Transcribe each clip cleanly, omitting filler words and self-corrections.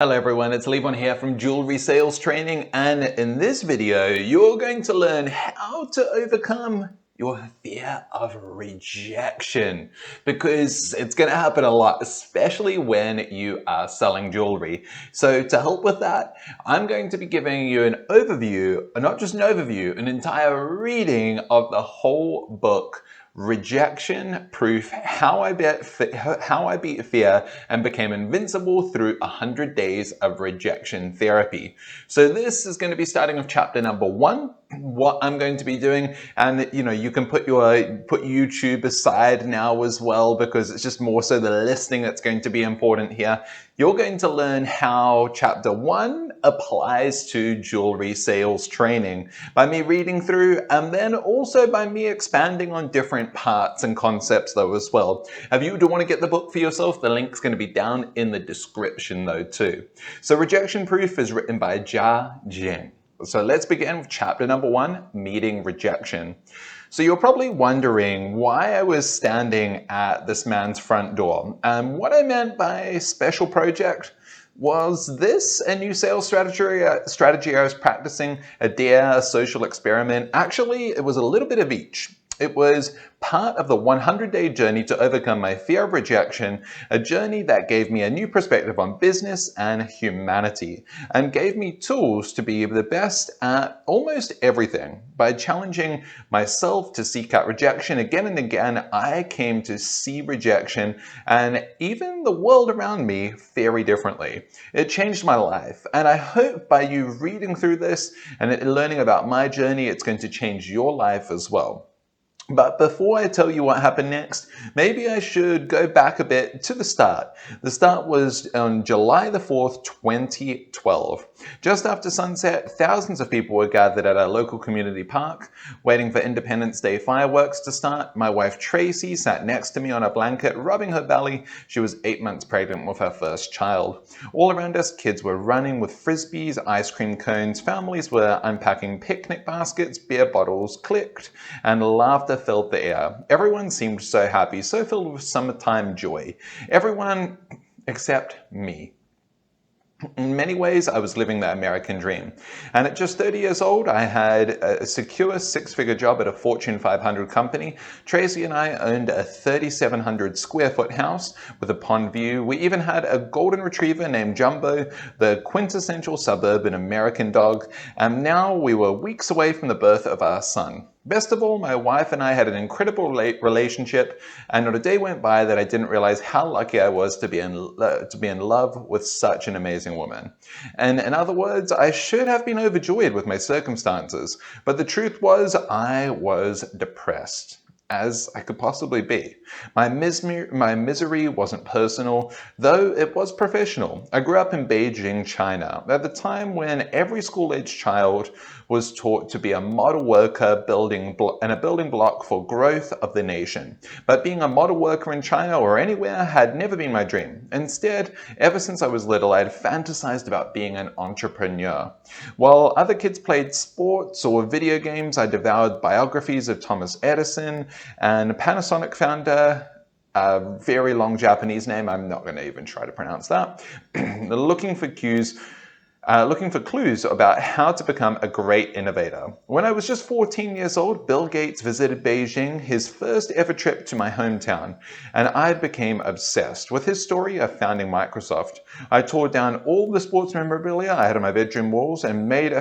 Hello everyone, it's Levon here from Jewelry Sales Training, and in this video you're going to learn how to overcome your fear of rejection, because it's going to happen a lot, especially when you are selling jewelry. So to help with that, I'm going to be giving you an overview, not just an overview, an entire reading of the whole book, Rejection Proof, how I beat fear and became invincible through 100 days of rejection therapy. So this is going to be starting with chapter number 1, what I'm going to be doing. And you can put YouTube aside now as well, because it's just more so the listening that's going to be important here. You're going to learn how chapter 1 applies to jewelry sales training by me reading through, and then also by me expanding on different parts and concepts though as well. If you do want to get the book for yourself, the link's going to be down in the description though too. So Rejection Proof is written by Jia Jiang. So let's begin with chapter number 1, meeting rejection. So you're probably wondering why I was standing at this man's front door. And what I meant by special project was this a new sales strategy I was practicing, a dare, a social experiment? Actually, it was a little bit of each. It was part of the 100-day journey to overcome my fear of rejection, a journey that gave me a new perspective on business and humanity, and gave me tools to be the best at almost everything. By challenging myself to seek out rejection again and again, I came to see rejection and even the world around me very differently. It changed my life, and I hope by you reading through this and learning about my journey, it's going to change your life as well. But before I tell you what happened next, maybe I should go back a bit to the start. The start was on July the 4th, 2012. Just after sunset, thousands of people were gathered at our local community park, waiting for Independence Day fireworks to start. My wife Tracy sat next to me on a blanket, rubbing her belly. She was 8 months pregnant with her first child. All around us, kids were running with frisbees, ice cream cones. Families were unpacking picnic baskets, beer bottles clicked, and laughter filled the air. Everyone seemed so happy, so filled with summertime joy. Everyone except me. In many ways, I was living the American dream. And at just 30 years old, I had a secure 6-figure job at a Fortune 500 company. Tracy and I owned a 3,700 square foot house with a pond view. We even had a golden retriever named Jumbo, the quintessential suburban American dog. And now we were weeks away from the birth of our son. Best of all, my wife and I had an incredible relationship, and not a day went by that I didn't realize how lucky I was to be in love with such an amazing woman. And in other words, I should have been overjoyed with my circumstances, but the truth was I was depressed, as I could possibly be. My misery wasn't personal, though it was professional. I grew up in Beijing, China, at the time when every school-aged child was taught to be a model worker and a building block for growth of the nation. But being a model worker in China or anywhere had never been my dream. Instead, ever since I was little, I had fantasized about being an entrepreneur. While other kids played sports or video games, I devoured biographies of Thomas Edison and Panasonic founder, a very long Japanese name, I'm not going to even try to pronounce that, looking for clues about how to become a great innovator. When I was just 14 years old, Bill Gates visited Beijing, his first ever trip to my hometown, and I became obsessed with his story of founding Microsoft. I tore down all the sports memorabilia I had on my bedroom walls and made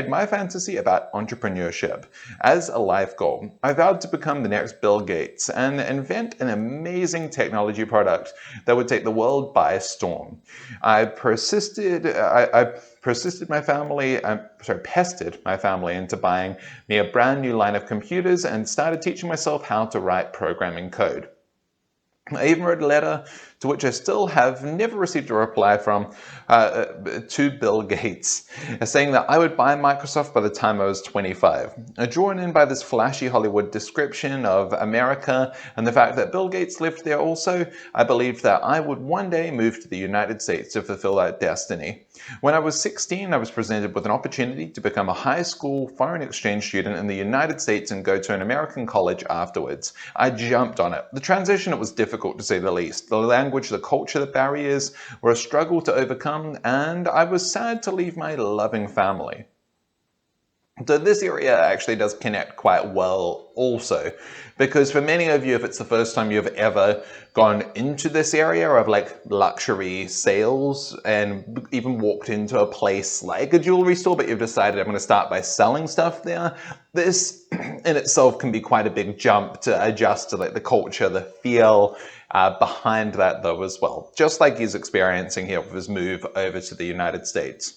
my fantasy about entrepreneurship as a life goal. I vowed to become the next Bill Gates and invent an amazing technology product that would take the world by storm. I pestered my family into buying me a brand new line of computers and started teaching myself how to write programming code. I even wrote a letter to which I still have never received a reply from, to Bill Gates, saying that I would buy Microsoft by the time I was 25. Drawn in by this flashy Hollywood description of America and the fact that Bill Gates lived there also, I believed that I would one day move to the United States to fulfill that destiny. When I was 16, I was presented with an opportunity to become a high school foreign exchange student in the United States and go to an American college afterwards. I jumped on it. The transition, it was difficult. difficult to say the least. The language, the culture, the barriers were a struggle to overcome, and I was sad to leave my loving family. So this area actually does connect quite well also, because for many of you, if it's the first time you've ever gone into this area of like luxury sales and even walked into a place like a jewelry store, but you've decided I'm going to start by selling stuff there, this in itself can be quite a big jump to adjust to like the culture, the feel behind that though as well, just like he's experiencing here with his move over to the United States.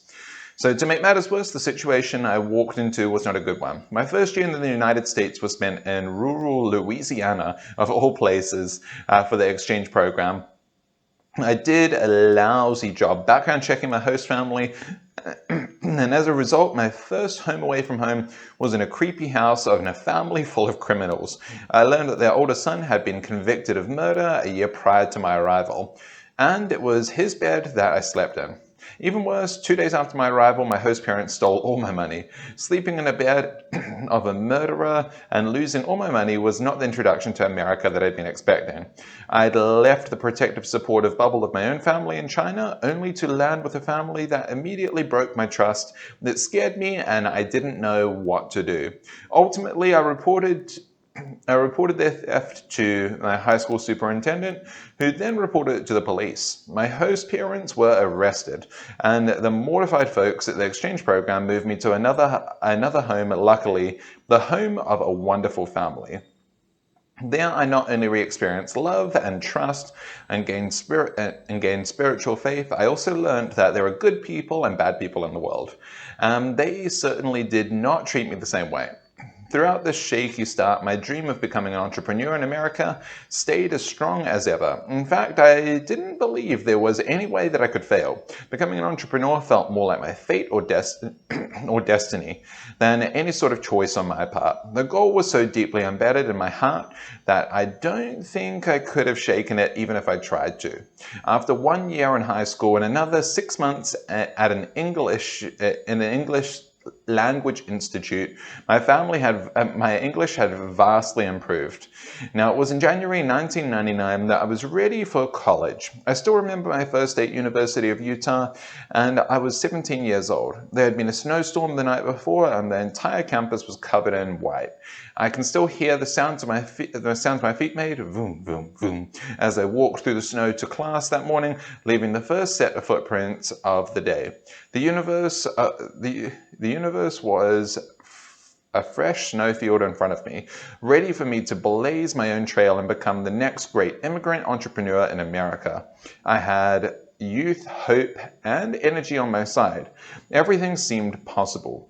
So to make matters worse, the situation I walked into was not a good one. My first year in the United States was spent in rural Louisiana, of all places, for the exchange program. I did a lousy job background checking my host family, and as a result, my first home away from home was in a creepy house in a family full of criminals. I learned that their older son had been convicted of murder a year prior to my arrival, and it was his bed that I slept in. Even worse, 2 days after my arrival, my host parents stole all my money. Sleeping in a bed of a murderer and losing all my money was not the introduction to America that I'd been expecting. I'd left the protective, supportive bubble of my own family in China, only to land with a family that immediately broke my trust, that scared me, and I didn't know what to do. Ultimately, I reported their theft to my high school superintendent, who then reported it to the police. My host parents were arrested, and the mortified folks at the exchange program moved me to another home, luckily, the home of a wonderful family. There I not only re-experienced love and trust and gained spiritual faith, I also learned that there are good people and bad people in the world. They certainly did not treat me the same way. Throughout this shaky start, my dream of becoming an entrepreneur in America stayed as strong as ever. In fact, I didn't believe there was any way that I could fail. Becoming an entrepreneur felt more like my fate or destiny than any sort of choice on my part. The goal was so deeply embedded in my heart that I don't think I could have shaken it even if I tried to. After 1 year in high school and another 6 months at an English language institute, my English had vastly improved. Now, it was in January 1999 that I was ready for college. I still remember my first day at University of Utah, and I was 17 years old. There had been a snowstorm the night before, and the entire campus was covered in white. I can still hear the sounds my feet made, boom, boom, boom, as I walked through the snow to class that morning, leaving the first set of footprints of the day. The universe was a fresh snowfield in front of me, ready for me to blaze my own trail and become the next great immigrant entrepreneur in America. I had youth, hope, and energy on my side. Everything seemed possible.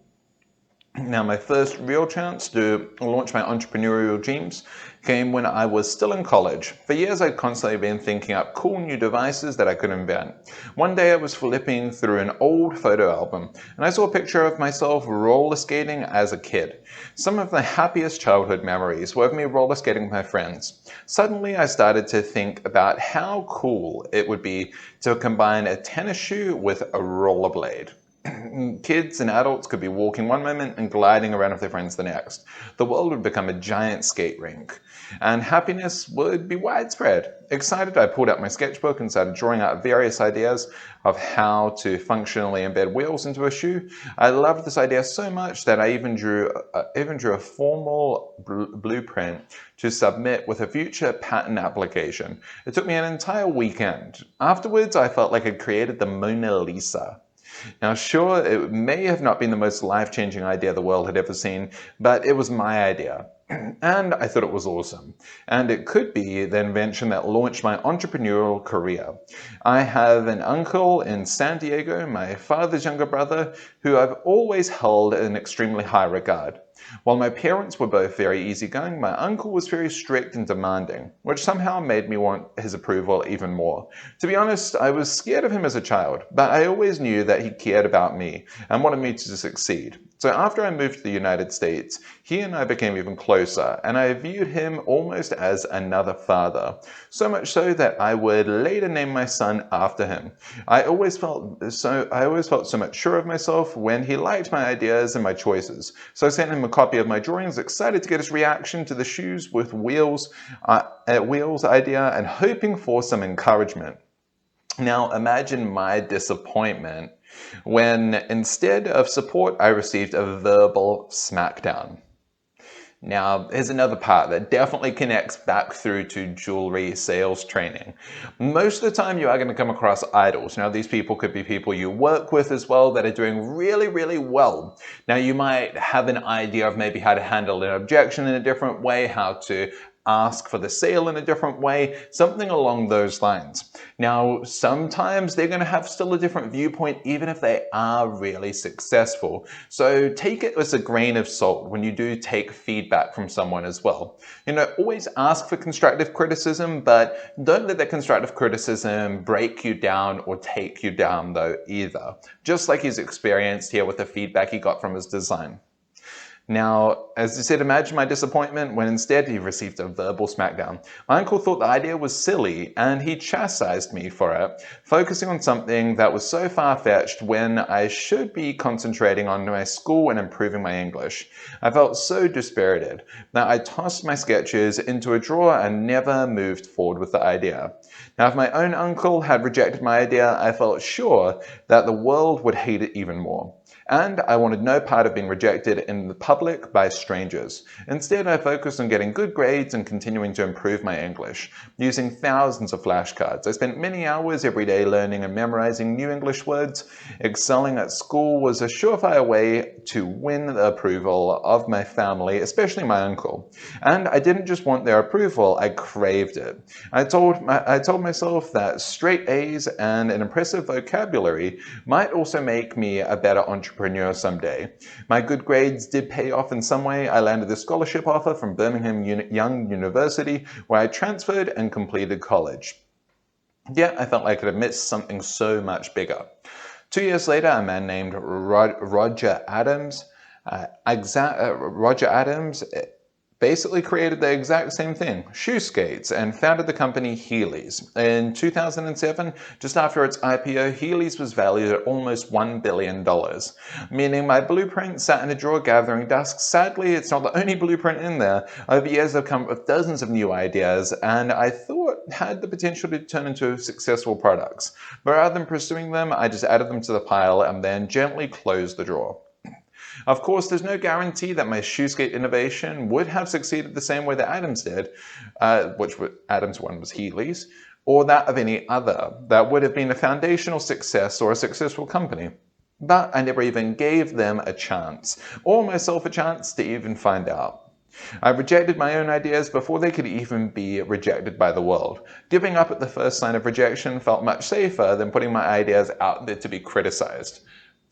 Now, my first real chance to launch my entrepreneurial dreams came when I was still in college. For years, I'd constantly been thinking up cool new devices that I could invent. One day, I was flipping through an old photo album, and I saw a picture of myself roller skating as a kid. Some of my happiest childhood memories were of me roller skating with my friends. Suddenly, I started to think about how cool it would be to combine a tennis shoe with a rollerblade. Kids and adults could be walking one moment and gliding around with their friends the next. The world would become a giant skate rink, and happiness would be widespread. Excited, I pulled out my sketchbook and started drawing out various ideas of how to functionally embed wheels into a shoe. I loved this idea so much that I even drew a formal blueprint to submit with a future patent application. It took me an entire weekend. Afterwards, I felt like I'd created the Mona Lisa. Now, sure, it may have not been the most life-changing idea the world had ever seen, but it was my idea. And I thought it was awesome. And it could be the invention that launched my entrepreneurial career. I have an uncle in San Diego, my father's younger brother, who I've always held in extremely high regard. While my parents were both very easygoing, my uncle was very strict and demanding, which somehow made me want his approval even more. To be honest, I was scared of him as a child, but I always knew that he cared about me and wanted me to succeed. So after I moved to the United States, he and I became even closer, and I viewed him almost as another father. So much so that I would later name my son after him. I always felt so much sure of myself when he liked my ideas and my choices. So I sent him a copy of my drawings, excited to get his reaction to the shoes with wheels idea and hoping for some encouragement. Now imagine my disappointment when instead of support, I received a verbal smackdown. Now, here's another part that definitely connects back through to jewelry sales training. Most of the time, you are going to come across idols. Now, these people could be people you work with as well that are doing really, really well. Now, you might have an idea of maybe how to handle an objection in a different way, how to ask for the sale in a different way, something along those lines. Now, sometimes they're going to have still a different viewpoint, even if they are really successful. So take it as a grain of salt when you do take feedback from someone as well. Always ask for constructive criticism, but don't let that constructive criticism break you down or take you down though either. Just like he's experienced here with the feedback he got from his design. Now, as I said, imagine my disappointment when instead he received a verbal smackdown. My uncle thought the idea was silly and he chastised me for it, focusing on something that was so far-fetched when I should be concentrating on my school and improving my English. I felt so dispirited that I tossed my sketches into a drawer and never moved forward with the idea. Now, if my own uncle had rejected my idea, I felt sure that the world would hate it even more. And I wanted no part of being rejected in the public by strangers. Instead, I focused on getting good grades and continuing to improve my English, using thousands of flashcards. I spent many hours every day learning and memorizing new English words. Excelling at school was a surefire way to win the approval of my family, especially my uncle. And I didn't just want their approval, I craved it. I told myself that straight A's and an impressive vocabulary might also make me a better entrepreneur someday. My good grades did pay off in some way. I landed a scholarship offer from Birmingham Young University, where I transferred and completed college. Yet I felt like I had missed something so much bigger. 2 years later, a man named Roger Adams basically created the exact same thing, shoe skates, and founded the company Heelys. In 2007, just after its IPO, Heelys was valued at almost $1 billion, meaning my blueprint sat in a drawer gathering dust. Sadly, it's not the only blueprint in there. Over years, I've come up with dozens of new ideas, and I thought had the potential to turn into successful products. But rather than pursuing them, I just added them to the pile and then gently closed the drawer. Of course, there's no guarantee that my shoe skate innovation would have succeeded the same way that Adams did, which Adams' one was Heelys, or that of any other that would have been a foundational success or a successful company. But I never even gave them a chance, or myself a chance to even find out. I rejected my own ideas before they could even be rejected by the world. Giving up at the first sign of rejection felt much safer than putting my ideas out there to be criticized.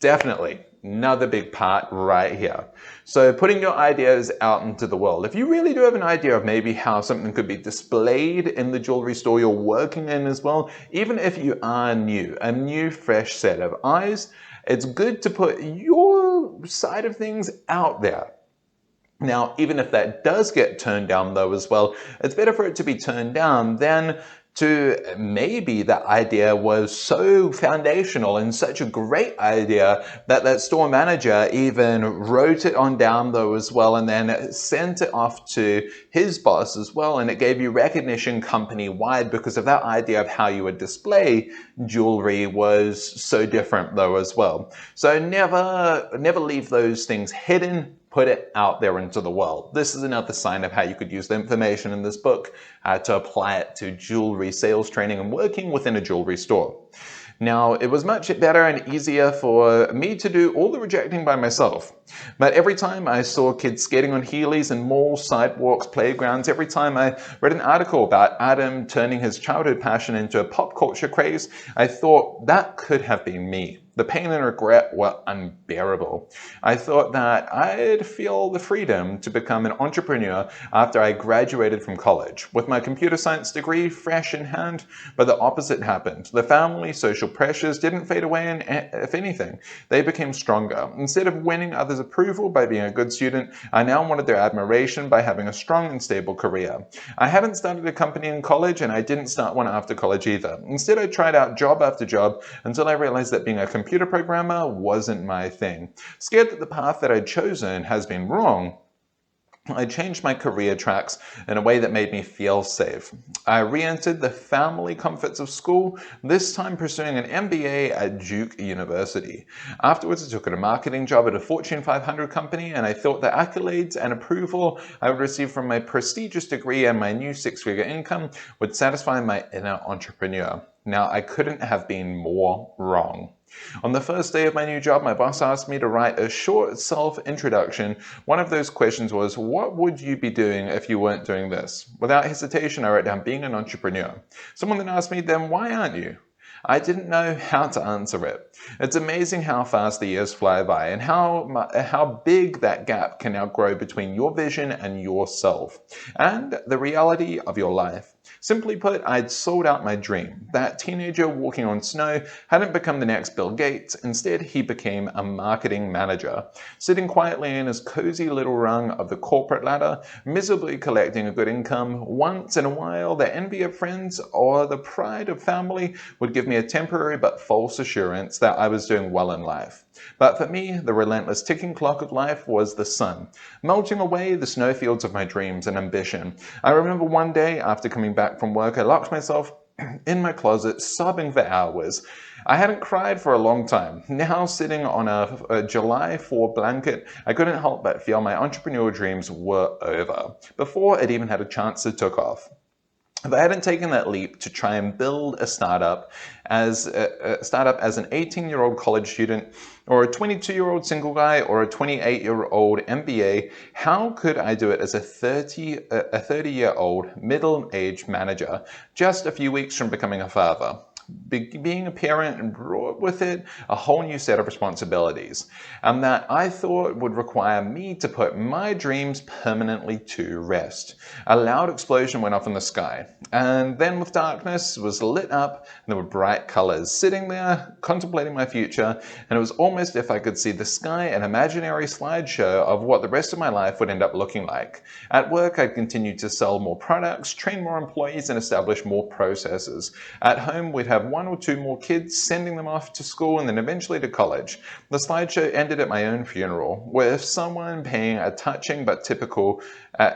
Definitely another big part right here. So putting your ideas out into the world. If you really do have an idea of maybe how something could be displayed in the jewelry store you're working in as well, even if you are new, a new fresh set of eyes, it's good to put your side of things out there. Now, even if that does get turned down though as well, it's better for it to be turned down than to maybe that idea was so foundational and such a great idea that that store manager even wrote it on down though as well and then sent it off to his boss as well, and it gave you recognition company-wide because of that idea of how you would display jewelry was so different though as well. So never leave those things hidden. Put it out there into the world. This is another sign of how you could use the information in this book to apply it to jewelry sales training and working within a jewelry store. Now, it was much better and easier for me to do all the rejecting by myself. But every time I saw kids skating on Heelys in malls, sidewalks, playgrounds, every time I read an article about Adam turning his childhood passion into a pop culture craze, I thought that could have been me. The pain and regret were unbearable. I thought that I'd feel the freedom to become an entrepreneur after I graduated from college, with my computer science degree fresh in hand, but the opposite happened. The family, social pressures didn't fade away, and if anything, they became stronger. Instead of winning others' approval by being a good student, I now wanted their admiration by having a strong and stable career. I hadn't started a company in college, and I didn't start one after college either. Instead, I tried out job after job until I realized that being a computer programmer wasn't my thing. Scared that the path that I'd chosen has been wrong, I changed my career tracks in a way that made me feel safe. I re-entered the family comforts of school, this time pursuing an MBA at Duke University. Afterwards, I took a marketing job at a Fortune 500 company, and I thought the accolades and approval I would receive from my prestigious degree and my new six-figure income would satisfy my inner entrepreneur. Now, I couldn't have been more wrong. On the first day of my new job, my boss asked me to write a short self-introduction. One of those questions was, what would you be doing if you weren't doing this? Without hesitation, I wrote down being an entrepreneur. Someone then asked me, then why aren't you? I didn't know how to answer it. It's amazing how fast the years fly by and how big that gap can now grow between your vision and yourself and the reality of your life. Simply put, I'd sold out my dream. That teenager walking on snow hadn't become the next Bill Gates. Instead, he became a marketing manager, sitting quietly in his cozy little rung of the corporate ladder, miserably collecting a good income. Once in a while, the envy of friends or the pride of family would give me a temporary but false assurance that I was doing well in life. But for me, the relentless ticking clock of life was the sun, melting away the snowfields of my dreams and ambition. I remember one day after coming back from work, I locked myself in my closet, sobbing for hours. I hadn't cried for a long time. Now sitting on a July 4 blanket, I couldn't help but feel my entrepreneurial dreams were over, before it even had a chance to take off. If I hadn't taken that leap to try and build a startup as an 18-year-old college student, or a 22-year-old single guy, or a 28-year-old MBA, how could I do it as a 30-year-old middle-aged manager, just a few weeks from becoming a father? Being a parent brought with it a whole new set of responsibilities, and that I thought would require me to put my dreams permanently to rest. A loud explosion went off in the sky, and then with darkness was lit up, and there were bright colors. Sitting there, contemplating my future, and it was almost as if I could see the sky, an imaginary slideshow of what the rest of my life would end up looking like. At work, I'd continue to sell more products, train more employees, and establish more processes. At home, we'd have one or two more kids, sending them off to school and then eventually to college. The slideshow ended at my own funeral, with someone paying a touching but typical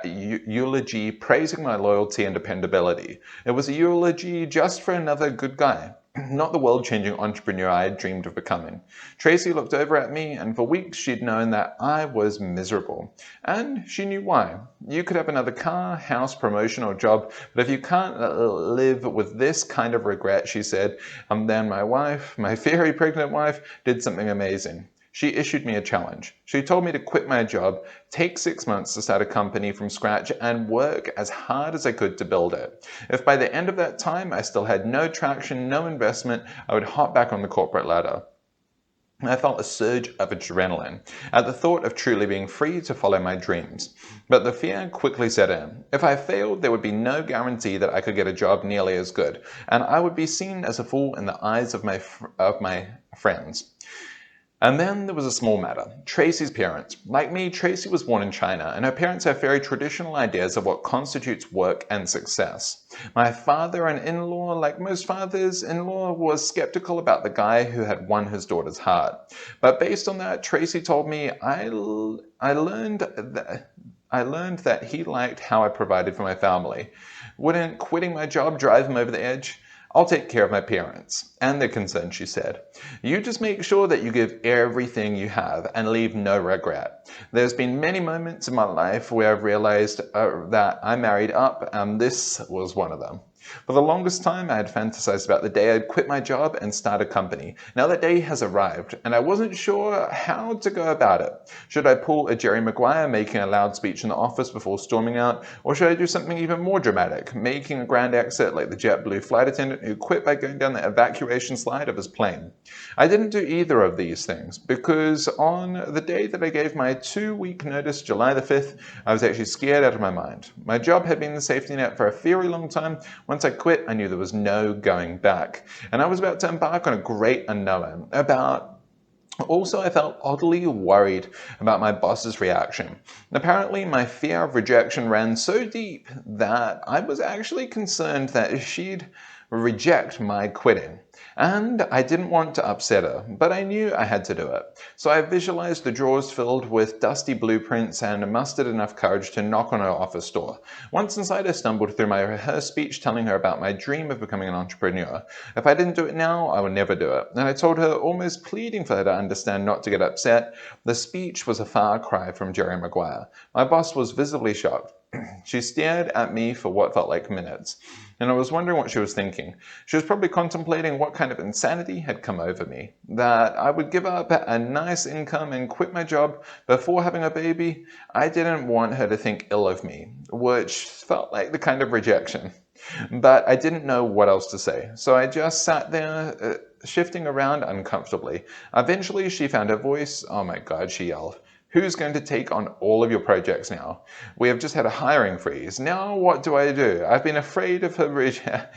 eulogy praising my loyalty and dependability. It was a eulogy just for another good guy, not the world-changing entrepreneur I had dreamed of becoming. Tracy looked over at me, and for weeks she'd known that I was miserable. And she knew why. You could have another car, house, promotion, or job, but if you can't live with this kind of regret, she said, then my wife, my very pregnant wife, did something amazing. She issued me a challenge. She told me to quit my job, take 6 months to start a company from scratch, and work as hard as I could to build it. If by the end of that time I still had no traction, no investment, I would hop back on the corporate ladder. I felt a surge of adrenaline at the thought of truly being free to follow my dreams. But the fear quickly set in. If I failed, there would be no guarantee that I could get a job nearly as good, and I would be seen as a fool in the eyes of my friends. And then there was a small matter. Tracy's parents. Like me, Tracy was born in China, and her parents have very traditional ideas of what constitutes work and success. My father and in-law, like most fathers-in-law, was skeptical about the guy who had won his daughter's heart. But based on that, Tracy told me I learned that he liked how I provided for my family. Wouldn't quitting my job drive him over the edge? I'll take care of my parents and their concerns, she said. You just make sure that you give everything you have and leave no regret. There's been many moments in my life where I've realized that I married up, and this was one of them. For the longest time, I had fantasized about the day I'd quit my job and start a company. Now that day has arrived, and I wasn't sure how to go about it. Should I pull a Jerry Maguire, making a loud speech in the office before storming out? Or should I do something even more dramatic, making a grand exit like the JetBlue flight attendant who quit by going down the evacuation slide of his plane? I didn't do either of these things, because on the day that I gave my 2-week notice, July the 5th, I was actually scared out of my mind. My job had been the safety net for a very long time. Once I quit, I knew there was no going back. And I was about to embark on a great unknown. Also, I felt oddly worried about my boss's reaction. Apparently, my fear of rejection ran so deep that I was actually concerned that she'd reject my quitting. And I didn't want to upset her, but I knew I had to do it. So I visualized the drawers filled with dusty blueprints and mustered enough courage to knock on her office door. Once inside, I stumbled through my rehearsed speech telling her about my dream of becoming an entrepreneur. If I didn't do it now, I would never do it. And I told her, almost pleading for her to understand not to get upset. The speech was a far cry from Jerry Maguire. My boss was visibly shocked. She stared at me for what felt like minutes, and I was wondering what she was thinking. She was probably contemplating what kind of insanity had come over me. That I would give up a nice income and quit my job before having a baby. I didn't want her to think ill of me, which felt like the kind of rejection. But I didn't know what else to say, so I just sat there, shifting around uncomfortably. Eventually, she found her voice. Oh my God, she yelled. Who's going to take on all of your projects now? We have just had a hiring freeze. Now what do I do? I've been afraid of her rejection,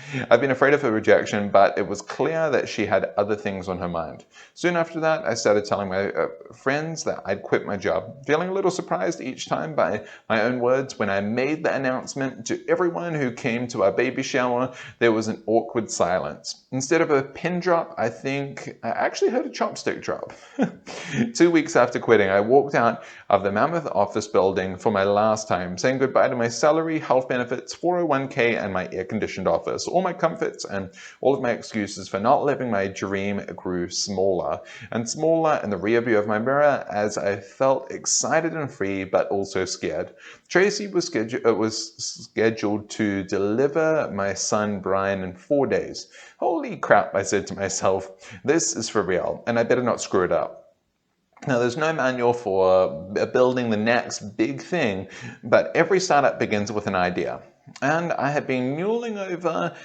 but it was clear that she had other things on her mind. Soon after that, I started telling my friends that I'd quit my job, feeling a little surprised each time by my own words. When I made the announcement to everyone who came to our baby shower, there was an awkward silence. Instead of a pin drop, I think I actually heard a chopstick drop. 2 weeks after quitting, I walked out of the Mammoth office building for my last time, saying goodbye to my salary, health benefits, 401k, and my air-conditioned office. All my comforts and all of my excuses for not living my dream grew smaller and smaller in the rear view of my mirror as I felt excited and free, but also scared. Tracy was scheduled to deliver my son Brian in 4 days. Holy crap, I said to myself, this is for real, and I better not screw it up. Now, there's no manual for building the next big thing, but every startup begins with an idea. And I had been mulling over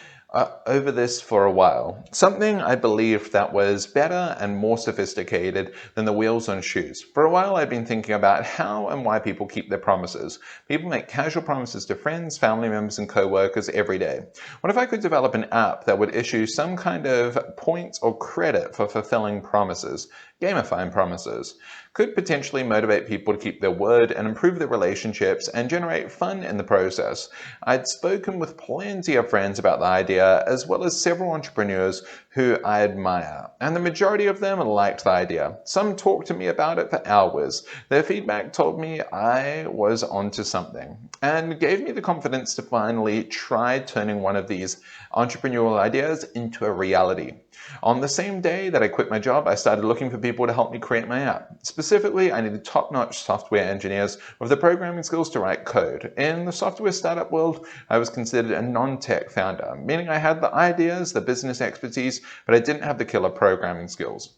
this for a while. Something I believed that was better and more sophisticated than the wheels on shoes. For a while, I'd been thinking about how and why people keep their promises. People make casual promises to friends, family members, and co-workers every day. What if I could develop an app that would issue some kind of points or credit for fulfilling promises? Gamifying promises could potentially motivate people to keep their word and improve their relationships and generate fun in the process. I'd spoken with plenty of friends about the idea, as well as several entrepreneurs who I admire, and the majority of them liked the idea. Some talked to me about it for hours. Their feedback told me I was onto something and gave me the confidence to finally try turning one of these entrepreneurial ideas into a reality. On the same day that I quit my job, I started looking for people to help me create my app. Specifically, I needed top-notch software engineers with the programming skills to write code. In the software startup world, I was considered a non-tech founder, meaning I had the ideas, the business expertise, but I didn't have the killer programming skills.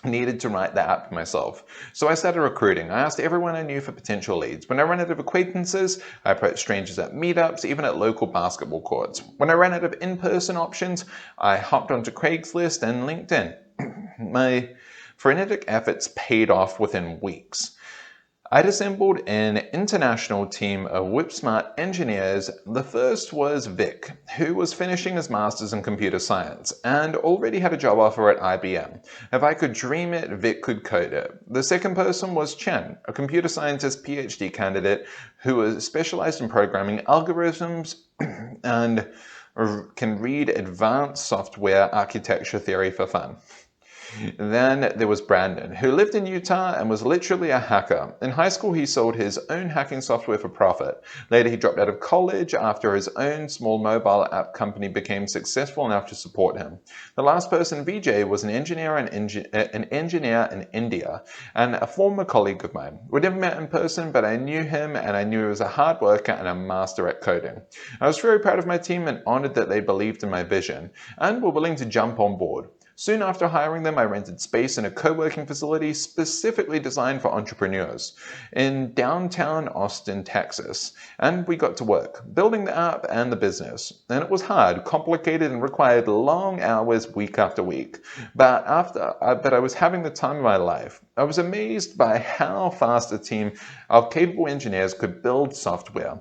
I needed to write the app myself. So I started recruiting. I asked everyone I knew for potential leads. When I ran out of acquaintances, I approached strangers at meetups, even at local basketball courts. When I ran out of in-person options, I hopped onto Craigslist and LinkedIn. My frenetic efforts paid off within weeks. I'd assembled an international team of whip-smart engineers. The first was Vic, who was finishing his master's in computer science and already had a job offer at IBM. If I could dream it, Vic could code it. The second person was Chen, a computer scientist PhD candidate who was specialized in programming algorithms and can read advanced software architecture theory for fun. Then there was Brandon, who lived in Utah and was literally a hacker. In high school, he sold his own hacking software for profit. Later, he dropped out of college after his own small mobile app company became successful enough to support him. The last person, VJ, was an engineer in India and a former colleague of mine. We never met in person, but I knew him and I knew he was a hard worker and a master at coding. I was very proud of my team and honored that they believed in my vision and were willing to jump on board. Soon after hiring them, I rented space in a co-working facility specifically designed for entrepreneurs in downtown Austin, Texas. And we got to work, building the app and the business. And it was hard, complicated, and required long hours week after week. But I was having the time of my life. I was amazed by how fast a team of capable engineers could build software.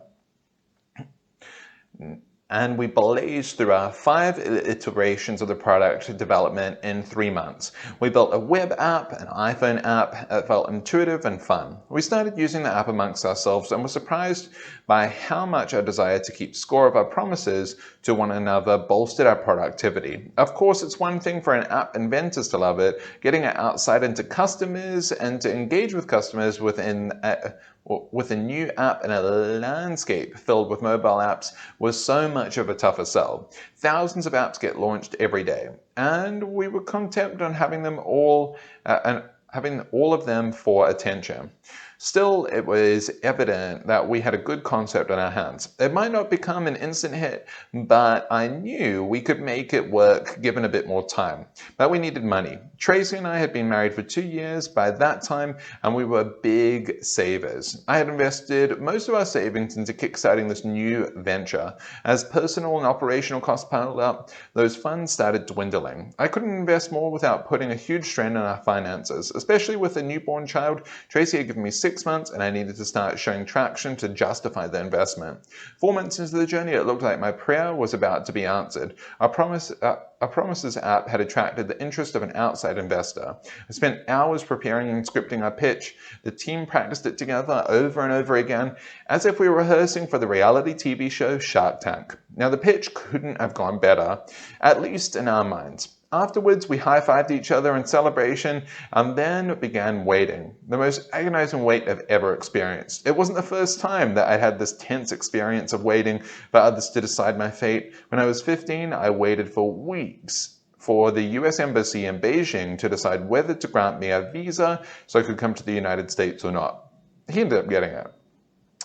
and we blazed through our 5 iterations of the product development in 3 months. We built a web app, an iPhone app that felt intuitive and fun. We started using the app amongst ourselves and were surprised by how much our desire to keep score of our promises to one another bolstered our productivity. Of course, it's one thing for an app inventor to love it. Getting it outside into customers and to engage with customers with a new app in a landscape filled with mobile apps was so much of a tougher sell. Thousands of apps get launched every day, and we were content on having them all and having all of them for attention. Still, it was evident that we had a good concept on our hands. It might not become an instant hit, but I knew we could make it work given a bit more time. But we needed money. Tracy and I had been married for 2 years by that time, and we were big savers. I had invested most of our savings into kickstarting this new venture. As personal and operational costs piled up, those funds started dwindling. I couldn't invest more without putting a huge strain on our finances, especially with a newborn child. Tracy had given me 6 months, and I needed to start showing traction to justify the investment. 4 months into the journey, it looked like my prayer was about to be answered. Our Promises app had attracted the interest of an outside investor. I spent hours preparing and scripting our pitch. The team practiced it together over and over again, as if we were rehearsing for the reality TV show Shark Tank. Now, the pitch couldn't have gone better, at least in our minds. Afterwards, we high-fived each other in celebration and then began waiting. The most agonizing wait I've ever experienced. It wasn't the first time that I had this tense experience of waiting for others to decide my fate. When I was 15, I waited for weeks for the US Embassy in Beijing to decide whether to grant me a visa so I could come to the United States or not. He ended up getting it.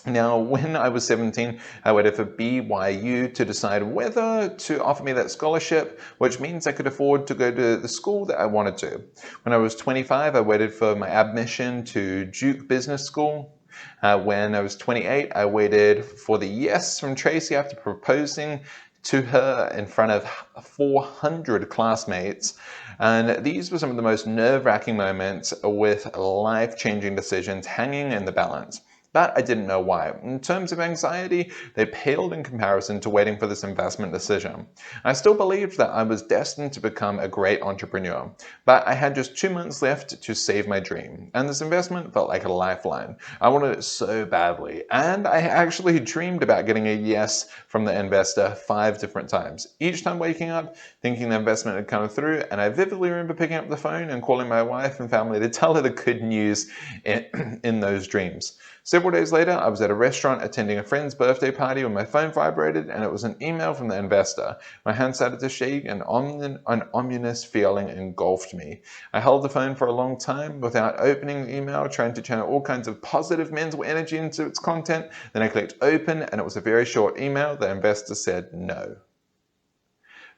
Now, when I was 17, I waited for BYU to decide whether to offer me that scholarship, which means I could afford to go to the school that I wanted to. When I was 25, I waited for my admission to Duke Business School. When I was 28, I waited for the yes from Tracy after proposing to her in front of 400 classmates. And these were some of the most nerve-wracking moments with life-changing decisions hanging in the balance. But I didn't know why. In terms of anxiety, they paled in comparison to waiting for this investment decision. I still believed that I was destined to become a great entrepreneur, but I had just 2 months left to save my dream, and this investment felt like a lifeline. I wanted it so badly, and I actually dreamed about getting a yes from the investor 5 different times, each time waking up thinking the investment had come through, and I vividly remember picking up the phone and calling my wife and family to tell her the good news in those dreams. Several days later, I was at a restaurant attending a friend's birthday party when my phone vibrated, and it was an email from the investor. My hand started to shake, and an ominous feeling engulfed me. I held the phone for a long time without opening the email, trying to channel all kinds of positive mental energy into its content. Then I clicked open, and it was a very short email. The investor said no.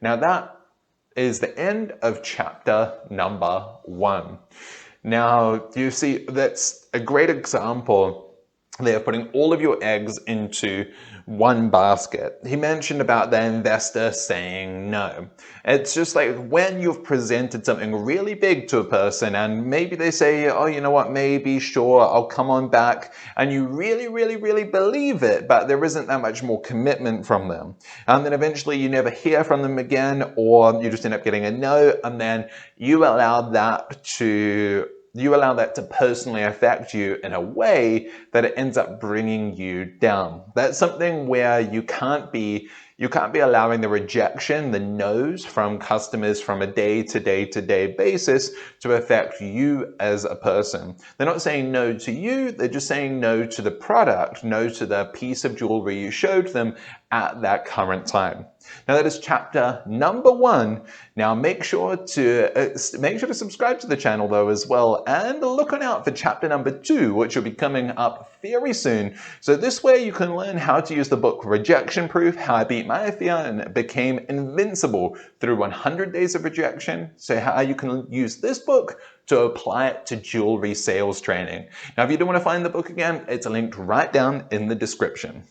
Now that is the end of chapter number 1. Now, you see, that's a great example. They're putting all of your eggs into one basket. He mentioned about the investor saying no. It's just like when you've presented something really big to a person and maybe they say, oh, you know what, maybe, sure, I'll come on back. And you really, really, really believe it, but there isn't that much more commitment from them. And then eventually you never hear from them again, or you just end up getting a no, and then you allow that to personally affect you in a way that it ends up bringing you down. That's something where you can't be allowing the rejection, the no's from customers from a day-to-day basis to affect you as a person. They're not saying no to you, they're just saying no to the product, no to the piece of jewelry you showed them at that current time. Now that is chapter number 1. Now make sure to subscribe to the channel though as well, and look out for chapter number 2, which will be coming up very soon. So this way you can learn how to use the book Rejection Proof, How I Beat My Fear and Became Invincible Through 100 Days of Rejection. So how you can use this book to apply it to jewelry sales training. Now if you don't want to find the book again, it's linked right down in the description.